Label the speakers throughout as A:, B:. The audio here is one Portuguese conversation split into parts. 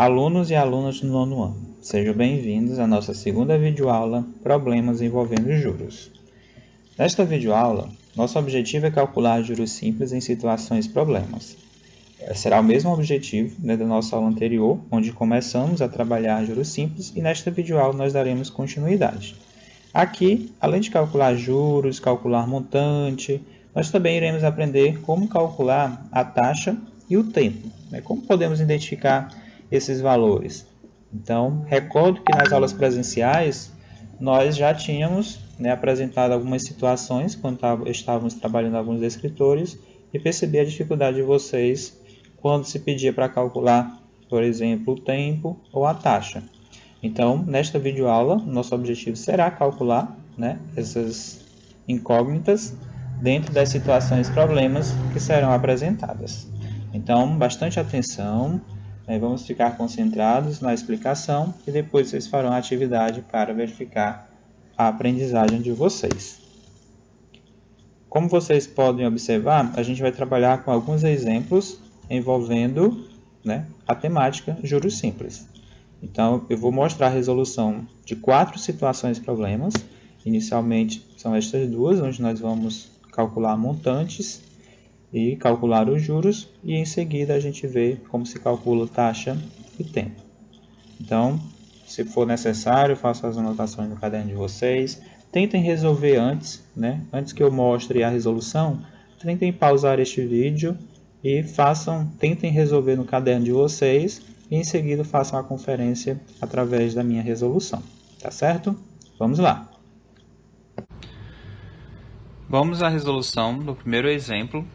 A: Alunos e alunas do nono ano, sejam bem-vindos à nossa segunda videoaula Problemas envolvendo juros. Nesta videoaula, nosso objetivo é calcular juros simples em situações problemas. Será o mesmo objetivo da nossa aula anterior, onde começamos a trabalhar juros simples, e nesta videoaula nós daremos continuidade. Aqui, além de calcular juros, calcular montante, nós também iremos aprender como calcular a taxa e o tempo, como podemos identificar esses valores. Então, recordo que nas aulas presenciais nós já tínhamos apresentado algumas situações quando estávamos trabalhando alguns escritores e percebi a dificuldade de vocês quando se pedia para calcular, por exemplo, o tempo ou a taxa. Então, nesta videoaula, nosso objetivo será calcular essas incógnitas dentro das situações e problemas que serão apresentadas. Então, bastante atenção, vamos ficar concentrados na explicação e depois vocês farão a atividade para verificar a aprendizagem de vocês. Como vocês podem observar, a gente vai trabalhar com alguns exemplos envolvendo a temática juros simples. Então, eu vou mostrar a resolução de 4 situações e problemas. Inicialmente, são estas duas, onde nós vamos calcular montantes e calcular os juros, e em seguida a gente vê como se calcula taxa e tempo. Então, se for necessário, façam as anotações no caderno de vocês. Tentem resolver antes, antes que eu mostre a resolução, tentem pausar este vídeo e tentem resolver no caderno de vocês e em seguida façam a conferência através da minha resolução. Tá certo? Vamos lá. Vamos à resolução do primeiro exemplo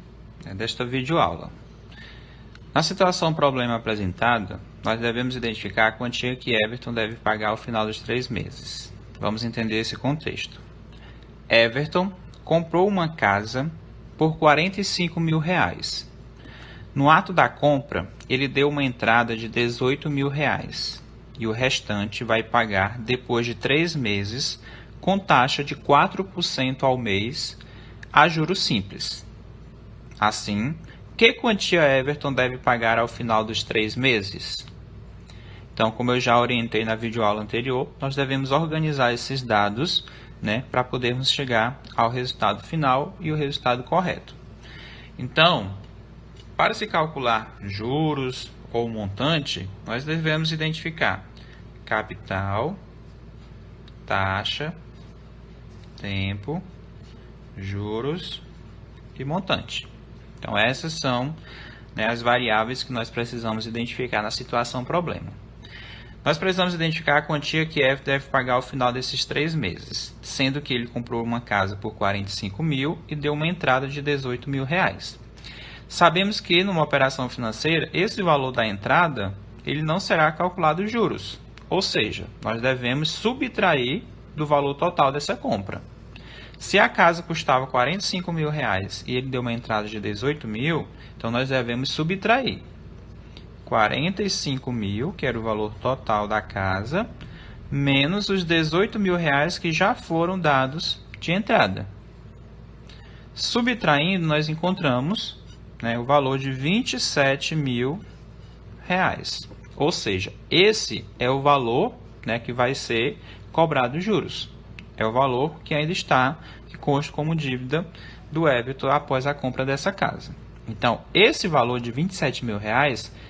A: desta videoaula. Na situação problema apresentada, nós devemos identificar a quantia que Everton deve pagar ao final dos 3 meses. Vamos entender esse contexto. Everton comprou uma casa por R$ 45 mil. No ato da compra, ele deu uma entrada de R$ 18 mil e o restante vai pagar depois de 3 meses com taxa de 4% ao mês a juros simples. Assim, que quantia Everton deve pagar ao final dos 3 meses? Então, como eu já orientei na videoaula anterior, nós devemos organizar esses dados para podermos chegar ao resultado final e o resultado correto. Então, para se calcular juros ou montante, nós devemos identificar capital, taxa, tempo, juros e montante. Então, essas são as variáveis que nós precisamos identificar na situação problema. Nós precisamos identificar a quantia que F deve pagar ao final desses 3 meses, sendo que ele comprou uma casa por R$ 45 mil e deu uma entrada de R$ 18 mil. Sabemos que, numa operação financeira, esse valor da entrada ele não será calculado os juros, ou seja, nós devemos subtrair do valor total dessa compra. Se a casa custava R$ 45 mil e ele deu uma entrada de 18 mil, então nós devemos subtrair 45 mil, que era o valor total da casa, menos os 18 mil que já foram dados de entrada. Subtraindo, nós encontramos o valor de R$ 27 mil. Ou seja, esse é o valor que vai ser cobrado juros. É o valor que ainda que consta como dívida do Everton após a compra dessa casa. Então, esse valor de R$ 27 mil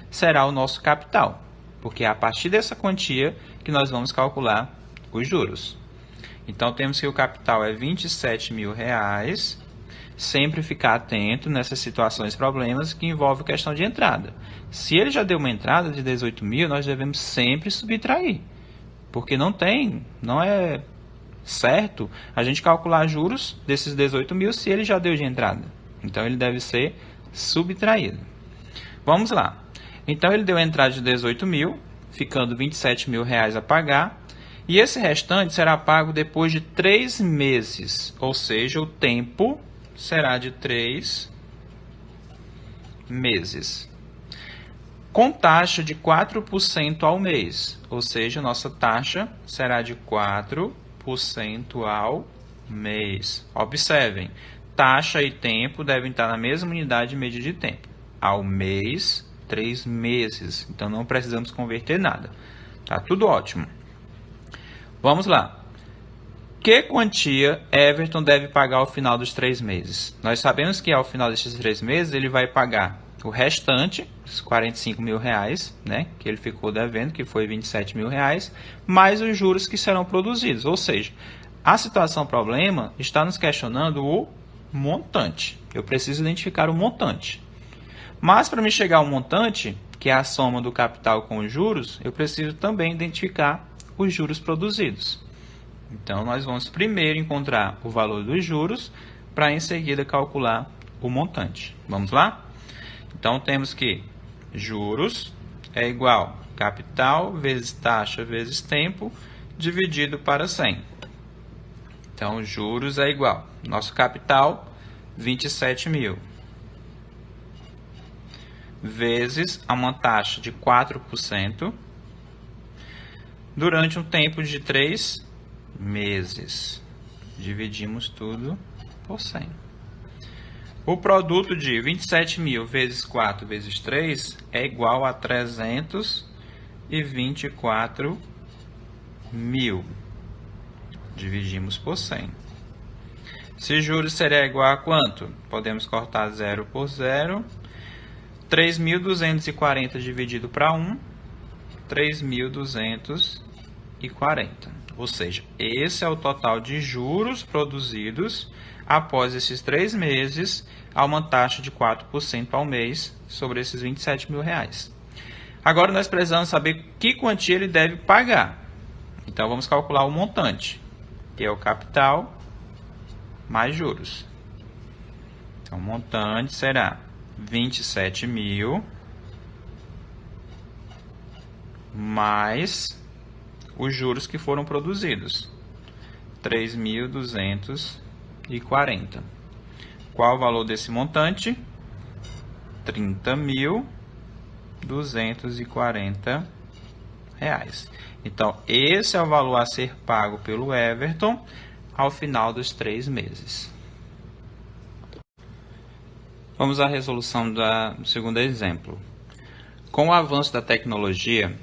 A: será o nosso capital, porque é a partir dessa quantia que nós vamos calcular os juros. Então, temos que o capital é R$ 27 mil, sempre ficar atento nessas situações e problemas que envolvem questão de entrada. Se ele já deu uma entrada de 18 mil, nós devemos sempre subtrair, porque não é certo a gente calcular juros desses 18 mil se ele já deu de entrada. Então, ele deve ser subtraído. Vamos lá. Então, ele deu a entrada de 18 mil, ficando R$ 27 mil a pagar, e esse restante será pago depois de 3 meses, ou seja, o tempo será de 3 meses. Com taxa de 4% ao mês, ou seja, nossa taxa será de 4% ao mês. Observem, taxa e tempo devem estar na mesma unidade de medida de tempo. Ao mês 3 meses. Então não precisamos converter nada. Tá tudo ótimo. Vamos lá. Que quantia Everton deve pagar ao final dos 3 meses? Nós sabemos que ao final desses 3 meses ele vai pagar o restante, os 45 mil reais, né, que ele ficou devendo, que foi 27 mil reais, mais os juros que serão produzidos. Ou seja, a situação problema está nos questionando o montante. Eu preciso identificar o montante. Mas para me chegar ao montante, que é a soma do capital com os juros, eu preciso também identificar os juros produzidos. Então, nós vamos primeiro encontrar o valor dos juros, para em seguida calcular o montante. Vamos lá? Então, temos que juros é igual a capital vezes taxa vezes tempo, dividido para 100. Então, juros é igual, nosso capital, 27 mil, vezes uma taxa de 4%, durante um tempo de 3 meses. Dividimos tudo por 100. O produto de 27 mil vezes 4 vezes 3 é igual a 324 mil. Dividimos por 100. Se juros seria igual a quanto? Podemos cortar 0 por 0. 3.240 dividido para 1, 3.240. Ou seja, esse é o total de juros produzidos após esses 3 meses, a uma taxa de 4% ao mês sobre esses 27 mil reais. Agora nós precisamos saber que quantia ele deve pagar. Então vamos calcular o montante, que é o capital mais juros. Então o montante será 27 mil mais os juros que foram produzidos, 3.240. Qual o valor desse montante? 30.240 reais. Então, esse é o valor a ser pago pelo Everton ao final dos 3 meses. Vamos à resolução do segundo exemplo. Com o avanço da tecnologia,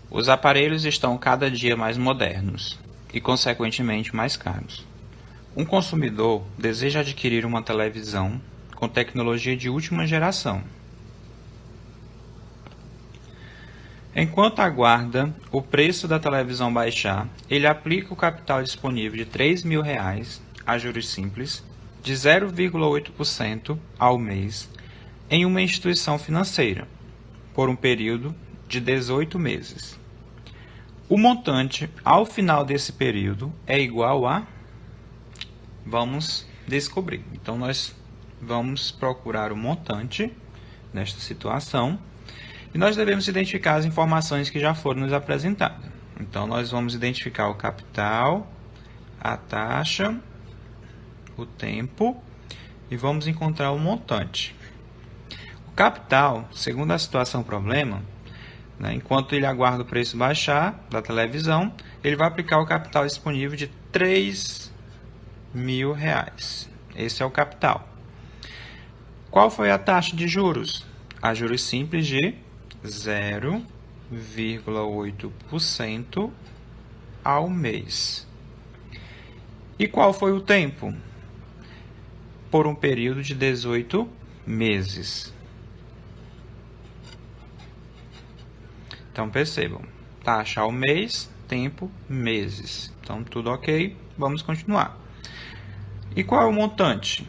A: os aparelhos estão cada dia mais modernos e, consequentemente, mais caros. Um consumidor deseja adquirir uma televisão com tecnologia de última geração. Enquanto aguarda o preço da televisão baixar, ele aplica o capital disponível de R$3.000 a juros simples de 0,8% ao mês em uma instituição financeira, por um período de 18 meses. O montante ao final desse período é igual a... Vamos descobrir. Então, nós vamos procurar o montante nesta situação e nós devemos identificar as informações que já foram nos apresentadas. Então, nós vamos identificar o capital, a taxa, o tempo e vamos encontrar o montante. O capital, segundo a situação problema, né, enquanto ele aguarda o preço baixar da televisão, ele vai aplicar o capital disponível de R$3.000. Esse é o capital. Qual foi a taxa de juros? A juros simples de 0,8% ao mês. E qual foi o tempo? Por um período de 18 meses. Então, percebam. Taxa ao mês, tempo, meses. Então, tudo ok. Vamos continuar. E qual é o montante?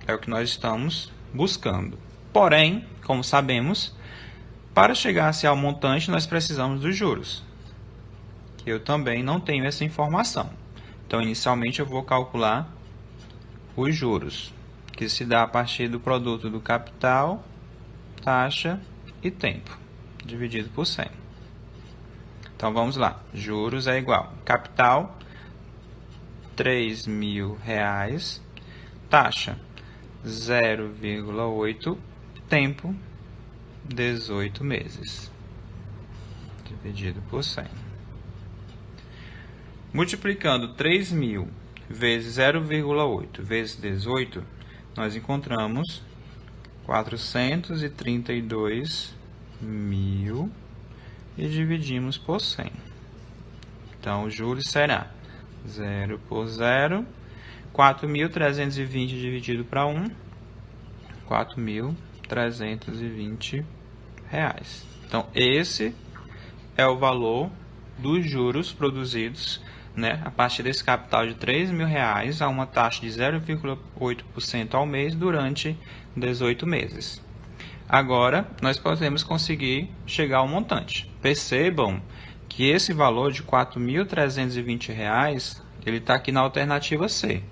A: É o que nós estamos buscando. Porém, como sabemos, para chegar-se ao montante, nós precisamos dos juros. Eu também não tenho essa informação. Então, inicialmente, eu vou calcular os juros, que se dá a partir do produto do capital, taxa e tempo, dividido por 100. Então, vamos lá. Juros é igual. Capital, R$3.000. Taxa, 0,8. Tempo, 18 meses. Dividido por 100. Multiplicando 3.000 vezes 0,8 vezes 18, nós encontramos 432 1.000 e dividimos por 100. Então, os juros será 0 por 0, 4.320 dividido para 1, R$ 4.320. Então, esse é o valor dos juros produzidos, né, a partir desse capital de R$ 3.000 a uma taxa de 0,8% ao mês durante 18 meses. Agora, nós podemos conseguir chegar ao montante. Percebam que esse valor de R$ 4.320, ele está aqui na alternativa C.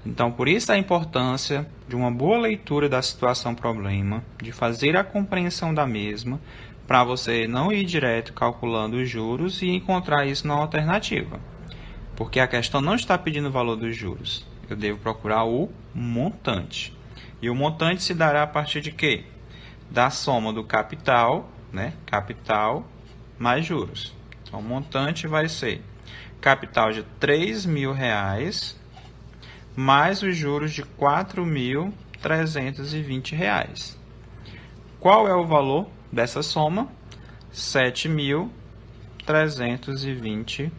A: Então, por isso a importância de uma boa leitura da situação problema, de fazer a compreensão da mesma, para você não ir direto calculando os juros e encontrar isso na alternativa. Porque a questão não está pedindo o valor dos juros. Eu devo procurar o montante. E o montante se dará a partir de quê? Da soma do capital, né? Capital mais juros. Então, o montante vai ser capital de R$ 3.000 mais os juros de R$ 4.320. Qual é o valor dessa soma? R$ 7.320.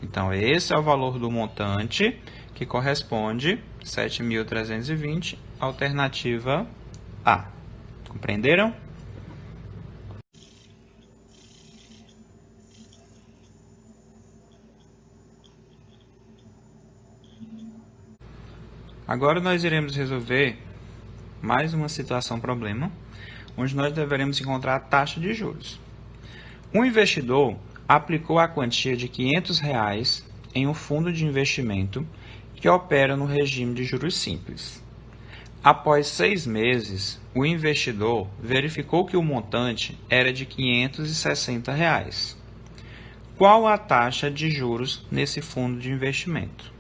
A: Então, esse é o valor do montante, que corresponde a 7.320, alternativa A. Compreenderam? Agora nós iremos resolver mais uma situação problema, onde nós deveremos encontrar a taxa de juros. Um investidor aplicou a quantia de R$ 500 em um fundo de investimento que opera no regime de juros simples. Após 6 meses, o investidor verificou que o montante era de R$ 560. Qual a taxa de juros nesse fundo de investimento?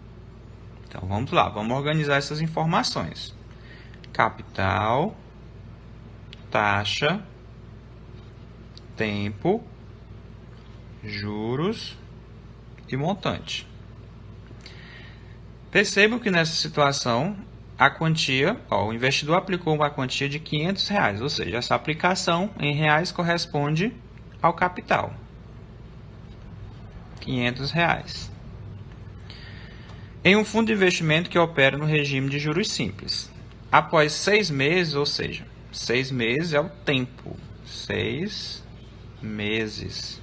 A: Então, vamos lá, vamos organizar essas informações. Capital, taxa, tempo, juros e montante. Percebo que nessa situação, a quantia, o investidor aplicou uma quantia de R$ 500, ou seja, essa aplicação em reais corresponde ao capital. R$ 500. Em um fundo de investimento que opera no regime de juros simples. Após 6 meses, ou seja, 6 meses é o tempo, 6 meses,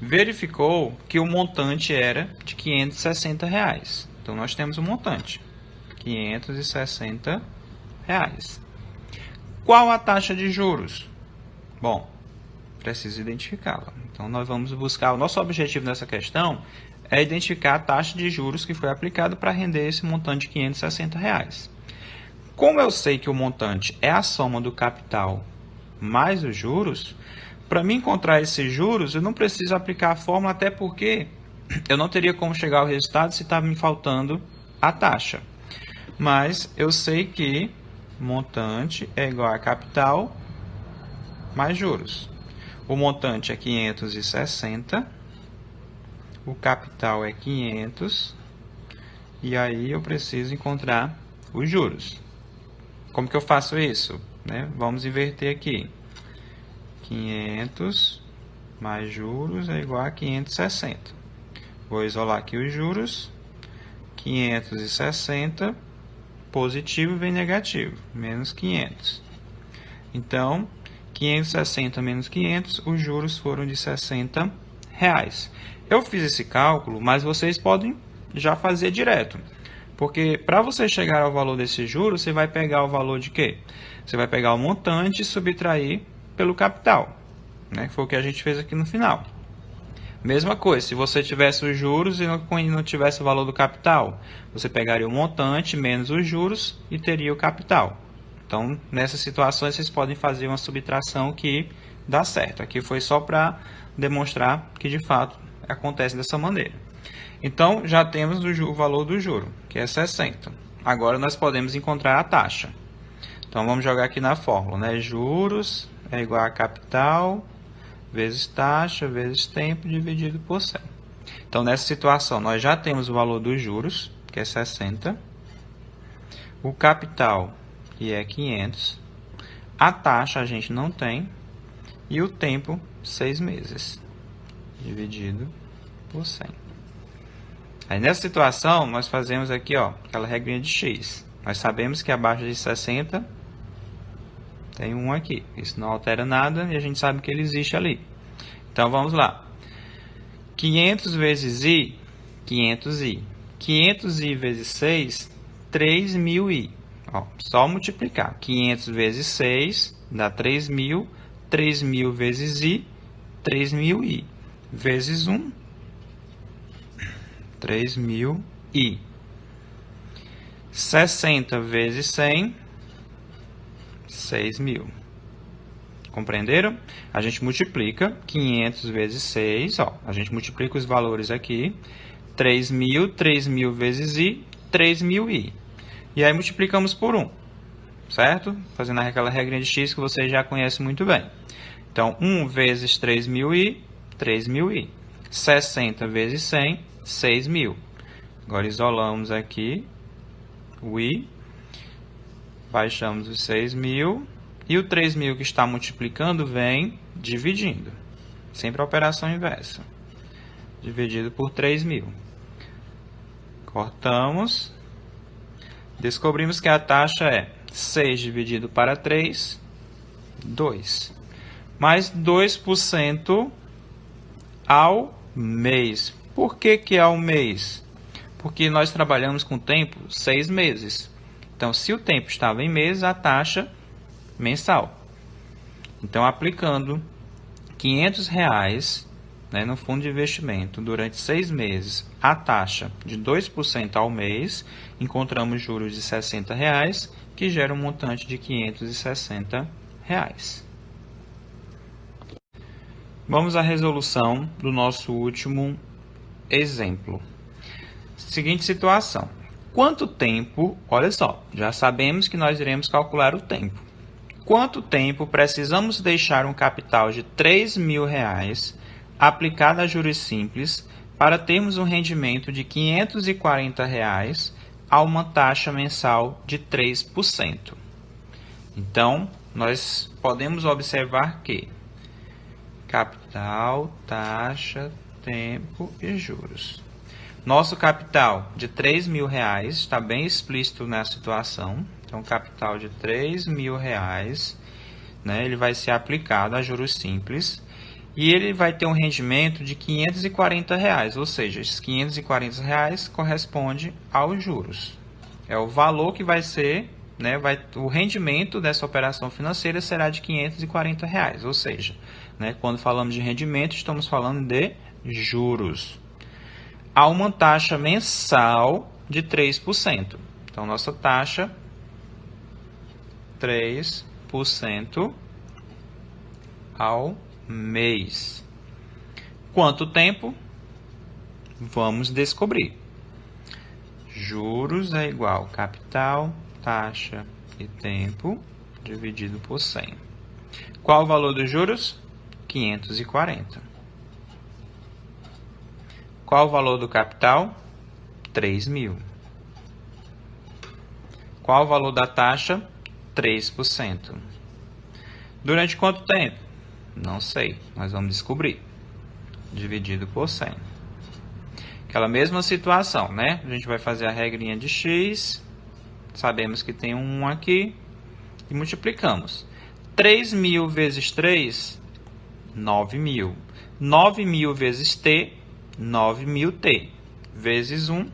A: verificou que o montante era de R$ 560. Então, nós temos o montante, R$ 560. Qual a taxa de juros? Bom, preciso identificá-la. Então, nós vamos buscar, o nosso objetivo nessa questão é identificar a taxa de juros que foi aplicada para render esse montante de R$ 560. Como eu sei que o montante é a soma do capital mais os juros, para mim encontrar esses juros, eu não preciso aplicar a fórmula, até porque eu não teria como chegar ao resultado se estava me faltando a taxa. Mas eu sei que montante é igual a capital mais juros. O montante é 560, o capital é 500, e aí eu preciso encontrar os juros. Como que eu faço isso? Vamos inverter aqui. 500 mais juros é igual a 560. Vou isolar aqui os juros. 560, positivo vem negativo, menos 500. Então, 560 menos 500, os juros foram de R$ 60. Eu fiz esse cálculo, mas vocês podem já fazer direto. Porque para você chegar ao valor desse juros, você vai pegar o valor de quê? Você vai pegar o montante e subtrair pelo capital, que foi o que a gente fez aqui no final. Mesma coisa, se você tivesse os juros e não tivesse o valor do capital, você pegaria o montante menos os juros e teria o capital. Então, nessas situações, vocês podem fazer uma subtração que dá certo. Aqui foi só para demonstrar que, de fato, acontece dessa maneira. Então, já temos o valor do juro, que é 60. Agora, nós podemos encontrar a taxa. Então, vamos jogar aqui na fórmula, Juros é igual a capital vezes taxa vezes tempo dividido por 100. Então, nessa situação, nós já temos o valor dos juros, que é 60. O capital, que é 500. A taxa a gente não tem. E o tempo, 6 meses. Dividido por 100. Aí nessa situação, nós fazemos aqui, ó, aquela regrinha de x. Nós sabemos que abaixo de 60 tem 1 aqui. Isso não altera nada e a gente sabe que ele existe ali. Então vamos lá. 500 vezes i, 500i. 500i vezes 6, 3000i. Ó, só multiplicar. 500 vezes 6 dá 3000. 3000 vezes i, 3000i. Vezes 1, 3000i. 60 vezes 100, 6.000. Compreenderam? A gente multiplica 500 vezes 6, ó, a gente multiplica os valores aqui, 3.000, 3.000 vezes i, 3.000i. E aí multiplicamos por 1, certo? Fazendo aquela regrinha de x que vocês já conhecem muito bem. Então, 1 vezes 3.000i, 3.000i. 60 vezes 100, 6.000. Agora isolamos aqui o i, baixamos os 6.000 e o 3.000 que está multiplicando vem dividindo. Sempre a operação inversa. Dividido por 3.000. Cortamos. Descobrimos que a taxa é 6 dividido para 3, 2. Mais 2% ao mês. Por que que é ao mês? Porque nós trabalhamos com tempo 6 meses. Então, se o tempo estava em meses, a taxa mensal. Então, aplicando R$500, né, no fundo de investimento durante 6 meses, a taxa de 2% ao mês, encontramos juros de R$60, que gera um montante de R$560. Vamos à resolução do nosso último exemplo. Seguinte situação. Quanto tempo, olha só, já sabemos que nós iremos calcular o tempo. Quanto tempo precisamos deixar um capital de R$3.000 aplicado a juros simples para termos um rendimento de R$540 a uma taxa mensal de 3%? Então, nós podemos observar que capital, taxa, tempo e juros. Nosso capital de R$3.000 está bem explícito na situação. Então, capital de R$3.000, né, ele vai ser aplicado a juros simples e ele vai ter um rendimento de R$540, ou seja, esses R$540 corresponde aos juros. É o valor que vai ser, né, o rendimento dessa operação financeira será de R$540, ou seja, né, quando falamos de rendimento, estamos falando de juros. Há uma taxa mensal de 3%. Então, nossa taxa, 3% ao mês. Quanto tempo? Vamos descobrir. Juros é igual capital, taxa e tempo dividido por 100. Qual o valor dos juros? 540. Qual o valor do capital? 3.000. Qual o valor da taxa? 3%. Durante quanto tempo? Não sei, nós vamos descobrir. Dividido por 100. Aquela mesma situação, né? A gente vai fazer a regrinha de x, sabemos que tem um 1 aqui, e multiplicamos. 3.000 vezes 3, 9.000. 9.000 vezes t, 9.000t. Vezes 1,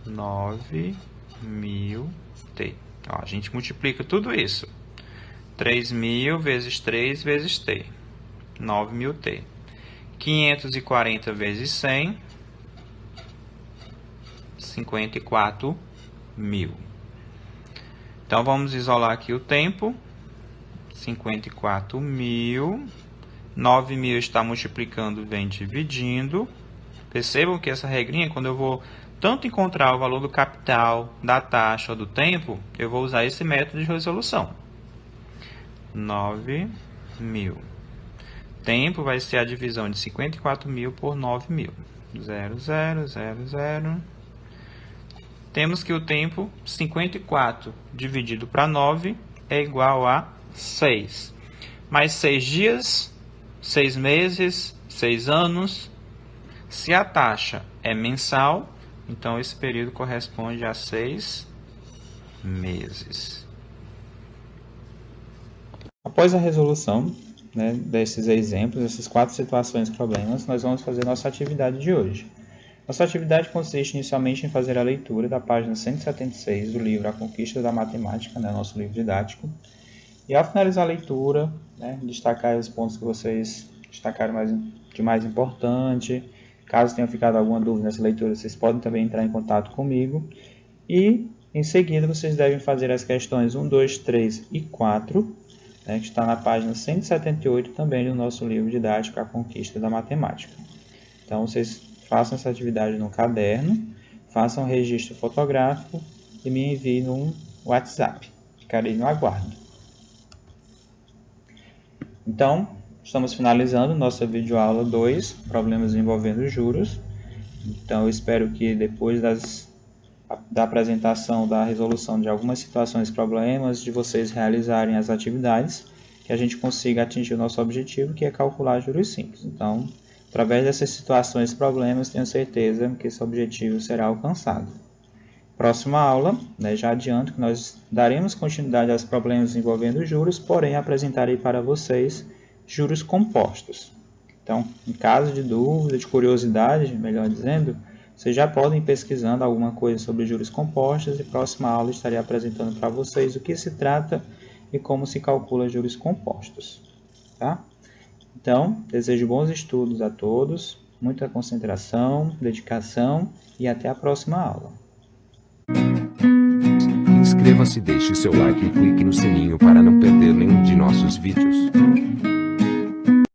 A: 9.000t. Ó, a gente multiplica tudo isso. 3.000 vezes 3 vezes t. 9.000t. 540 vezes 100, 54.000. Então, vamos isolar aqui o tempo. 54.000. 9.000 está multiplicando, vem dividindo. Percebam que essa regrinha, quando eu vou tanto encontrar o valor do capital, da taxa ou do tempo, eu vou usar esse método de resolução. 9.000. Tempo vai ser a divisão de 54.000 por 9.000. 0, 0, 0, 0. Temos que o tempo, 54 dividido para 9, é igual a 6. Mais 6 dias, 6 meses, 6 anos. Se a taxa é mensal, então esse período corresponde a 6 meses. Após a resolução, né, desses exemplos, essas 4 situações e problemas, nós vamos fazer nossa atividade de hoje. Nossa atividade consiste inicialmente em fazer a leitura da página 176 do livro A Conquista da Matemática, né, nosso livro didático. E ao finalizar a leitura, né, destacar os pontos que vocês destacaram de mais importante. Caso tenha ficado alguma dúvida nessa leitura, vocês podem também entrar em contato comigo. E em seguida vocês devem fazer as questões 1, 2, 3 e 4, né, que está na página 178 também do nosso livro didático A Conquista da Matemática. Então vocês façam essa atividade no caderno, façam um registro fotográfico e me enviem no WhatsApp. Ficarei no aguardo. Então, estamos finalizando nossa videoaula 2, problemas envolvendo juros. Então, eu espero que depois da apresentação da resolução de algumas situações e problemas, de vocês realizarem as atividades, que a gente consiga atingir o nosso objetivo, que é calcular juros simples. Então, através dessas situações e problemas, tenho certeza que esse objetivo será alcançado. Próxima aula, né, já adianto que nós daremos continuidade aos problemas envolvendo juros, porém apresentarei para vocês juros compostos. Então, em caso de dúvida, de curiosidade, melhor dizendo, vocês já podem ir pesquisando alguma coisa sobre juros compostos e próxima aula estarei apresentando para vocês o que se trata e como se calcula juros compostos. Tá? Então, desejo bons estudos a todos, muita concentração, dedicação e até a próxima aula.
B: Inscreva-se, deixe seu like e clique no sininho para não perder nenhum de nossos vídeos.